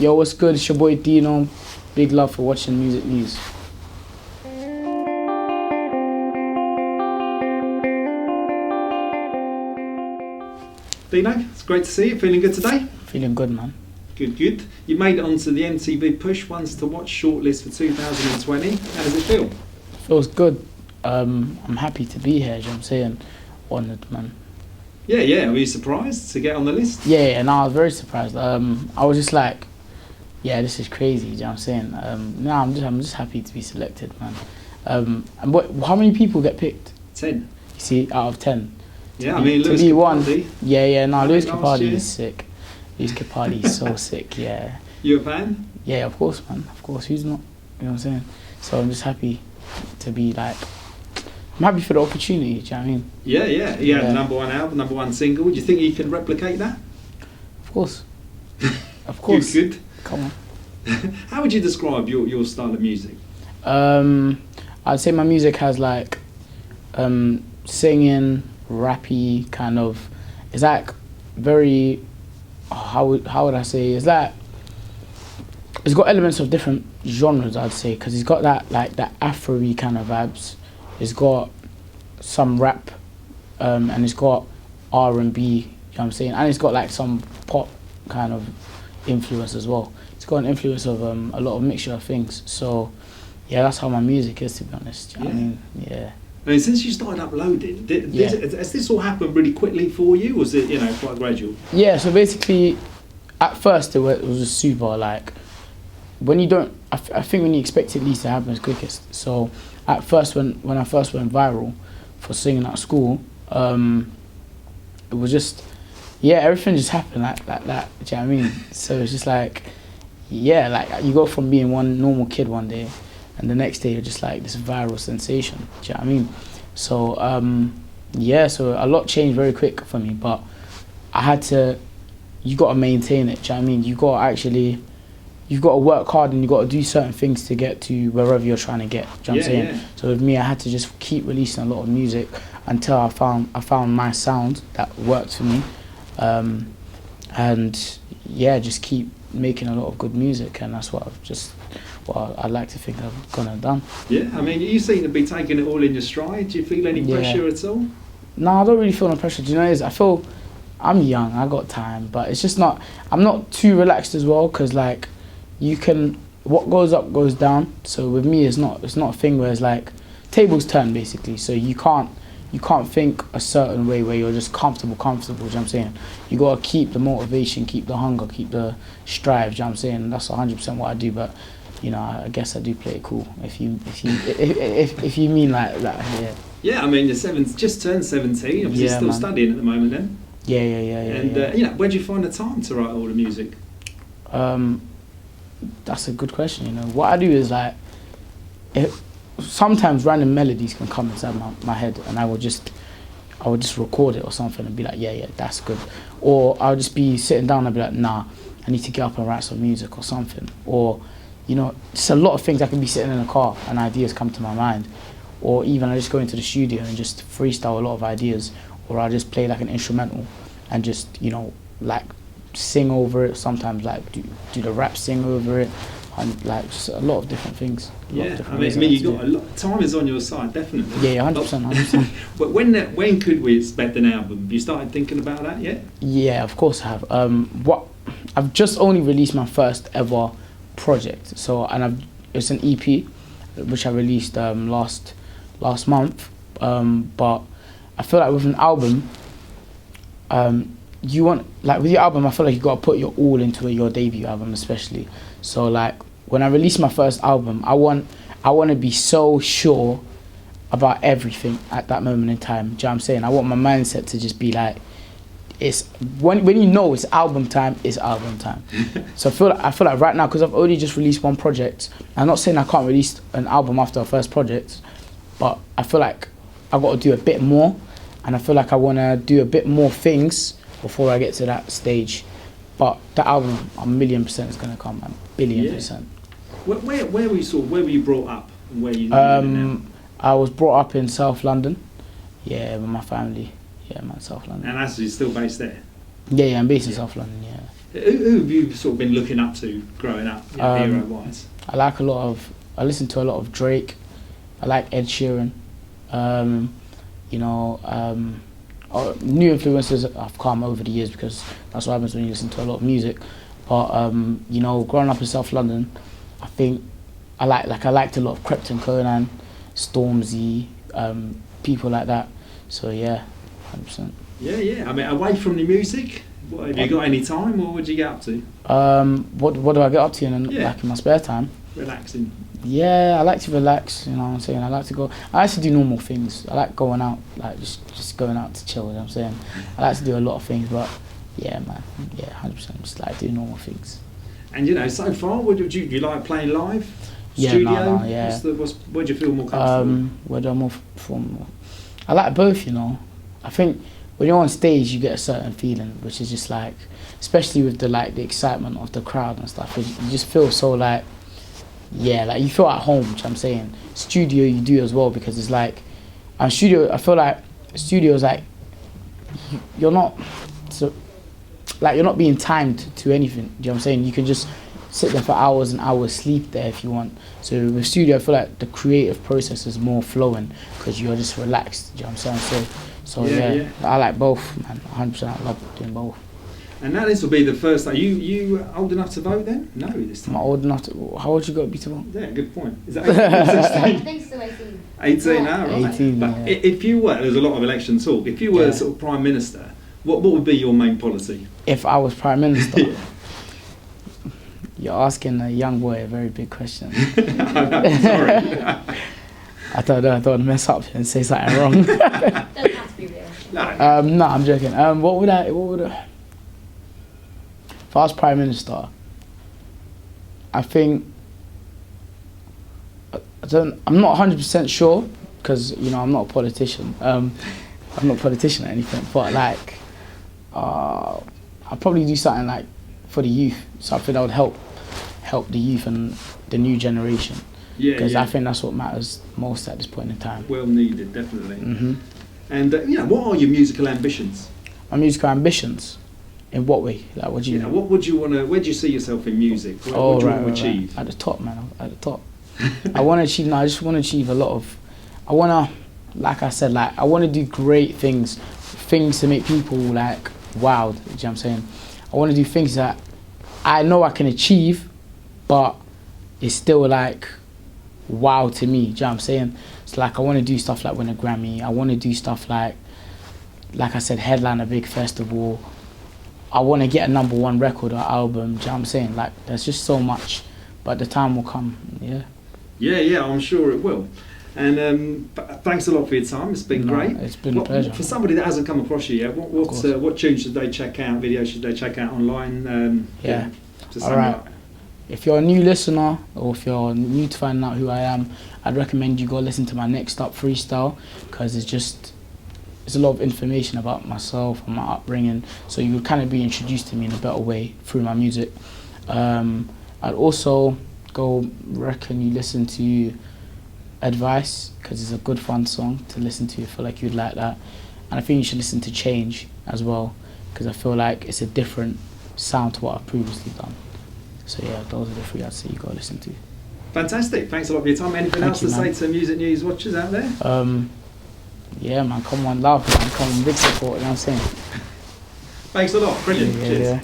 Yo, what's good? It's your boy Deno. Big love for watching Music News. Deno, it's great to see you. Feeling good today? Feeling good, man. Good, good. You made it onto the MTV PUSH Ones to Watch Shortlist for 2020. How does it feel? Feels good. I'm happy to be here, do you know what I'm saying? Honoured, man. Yeah. Were you surprised to get on the list? Yeah, no, I was very surprised. I was just like, yeah, this is crazy, do you know what I'm saying? No, I'm just happy to be selected, man. And how many people get picked? 10. You see, out of 10. Yeah, I mean, to Lewis be Capaldi. one. Yeah, no, Lewis last Capaldi year. is sick. Lewis Capaldi is so sick, yeah. You a fan? Yeah, of course, man. Of course, who's not? You know what I'm saying? So I'm just happy to be like, I'm happy for the opportunity, do you know what I mean? Yeah. You had number one album, number one single. Do you think you can replicate that? Of course. Of course. Good. Come on. How would you describe your style of music? I'd say my music has like singing, rappy kind of. It's like very. How would I say? It's like it's got elements of different genres. I'd say because it's got that like that Afro-y kind of vibes. It's got some rap, and it's got R&B. You know what I'm saying? And it's got like some pop kind of influence as well. It's got an influence of a lot of mixture of things. So, yeah, that's how my music is, to be honest. You know what I mean? Yeah. I mean, since you started uploading, has this all happened really quickly for you, or was it, quite gradual? Yeah, so basically, at first it was just super, like, when you don't, I think when you expect it least to happen is quickest. So, at first, when I first went viral for singing at school, it was just, yeah, everything just happened like that, do you know what I mean? So it's just like, yeah, like you go from being one normal kid one day and the next day you're just like this viral sensation, do you know what I mean? So, yeah, so a lot changed very quick for me, but I had to, you got to maintain it, do you know what I mean? You've got to work hard and you've got to do certain things to get to wherever you're trying to get, do you know what I'm saying? Yeah. So with me, I had to just keep releasing a lot of music until I found my sound that worked for me. And yeah, just keep making a lot of good music, and that's what I'd like to think I've gonna done. Yeah, I mean, you seem to be taking it all in your stride. Do you feel any pressure at all? No, I don't really feel no pressure. Do you know what it is? I feel I'm young, I got time, but it's just not. I'm not too relaxed as well, because like what goes up goes down. So with me, it's not a thing where it's like tables turn basically. So you can't think a certain way where you're just comfortable, do you know what I'm saying? You gotta keep the motivation, keep the hunger, keep the strive, do you know what I'm saying? That's 100% what I do, but I guess I do play it cool if you mean like that, yeah. Yeah, I mean, you're just turned 17, obviously still studying at the moment then. Yeah. And where do you find the time to write all the music? That's a good question, What I do is like, sometimes random melodies can come inside my head, and I would just record it or something and be like, yeah, that's good. Or I'll just be sitting down and be like, nah, I need to get up and write some music or something. Or, just a lot of things. I can be sitting in a car and ideas come to my mind. Or even I just go into the studio and just freestyle a lot of ideas. Or I'll just play like an instrumental and just, like sing over it. Sometimes like do the rap, sing over it. And like just a lot of different things. Yeah, I mean you got a lot. Time is on your side, definitely. Yeah, 100%. But when could we expect an album? Have you started thinking about that yet? Yeah, of course I have. I've just only released my first ever project. So it's an EP, which I released last month. But I feel like with an album, with your album, I feel like you got to put your all into your debut album, especially. So like when I release my first album, I want to be so sure about everything at that moment in time. Do you know what I'm saying? I want my mindset to just be like, it's when it's album time, it's album time. So I feel like right now, because I've only just released one project, I'm not saying I can't release an album after a first project, but I feel like I've got to do a bit more, and I feel like I want to do a bit more things before I get to that stage. But the album, 1,000,000% is going to come, 1,000,000,000%. Where were you brought up? And where you now? I was brought up in South London, with my family. Yeah, man, South London. And you're still based there? Yeah, I'm based in South London, yeah. Who have you sort of been looking up to growing up, hero-wise? I listen to a lot of Drake. I like Ed Sheeran. New influences have come over the years because that's what happens when you listen to a lot of music. But growing up in South London, I think I liked a lot of Krypton Conan, Stormzy, people like that. So yeah, 100%. Yeah. I mean, away from the music, have you got any time, or would you get up to? What do I get up to in my spare time? Relaxing. Yeah, I like to relax, you know what I'm saying? I like to do normal things. I like going out, like just going out to chill, you know what I'm saying? I like to do a lot of things, but yeah, man, 100%, just like do normal things. And so far, do you like playing live? Yeah, Studio? Yeah. Where do you feel more comfortable? Where do I more perform? I like both, I think when you're on stage, you get a certain feeling, which is just like, especially with the excitement of the crowd and stuff, you just feel so like, you feel at home, which I'm saying. Studio, you do as well, because it's like, studio, I feel like studio is like, you're not being timed to anything, do you know what I'm saying? You can just sit there for hours and hours, sleep there if you want. So with studio, I feel like the creative process is more flowing because you're just relaxed, do you know what I'm saying? So yeah, I like both, man, 100%, I love doing both. And now this will be the first time. You old enough to vote then? No, this time. I'm old enough to. How old you got to be to vote? Yeah, good point. Is that 18? I think so, 18. 18 now, right? 18, but if you were, there's a lot of election talk. If you were sort of Prime Minister, what would be your main policy? If I was Prime Minister? You're asking a young boy a very big question. Sorry. I don't want to mess up and say something wrong. Doesn't have to be real. No, I'm joking. What would I? If I was Prime Minister, I think I'm not 100% sure because I'm not a politician. I'm not a politician or anything, but I'll probably do something for the youth, something that would help the youth and the new generation. Because I think that's what matters most at this point in time. Well needed, definitely. Mm-hmm. And what are your musical ambitions? My musical ambitions. In what way? What do you mean? What would you want to? Where do you see yourself in music? What do you want to achieve? At the top, man. At the top. I want to achieve. I just want to achieve a lot of. I want to, like I said, I want to do great things to make people wowed. Do you know what I'm saying? I want to do things that I know I can achieve, but it's still wow to me. Do you know what I'm saying? It's I want to do stuff like win a Grammy. I want to do stuff like I said, headline a big festival. I want to get a #1 record or album, do you know what I'm saying? There's just so much, but the time will come, Yeah, I'm sure it will. And thanks a lot for your time, it's been great. It's been a pleasure. For somebody that hasn't come across you yet, what tunes should they check out, videos should they check out online? Alright, if you're a new listener, or if you're new to finding out who I am, I'd recommend you go listen to my Next Up freestyle, because it's a lot of information about myself and my upbringing, so you would kind of be introduced to me in a better way through my music. I'd also recommend you listen to Advice, because it's a good fun song to listen to. I feel like you'd like that. And I think you should listen to Change as well, because I feel like it's a different sound to what I've previously done. So yeah, those are the three I'd say you gotta listen to. Fantastic, thanks a lot for your time. Anything else to say to Music News watchers out there? Yeah, man, come on, love, man, come on, big support, you know what I'm saying? Thanks a lot, brilliant. Cheers. Yeah.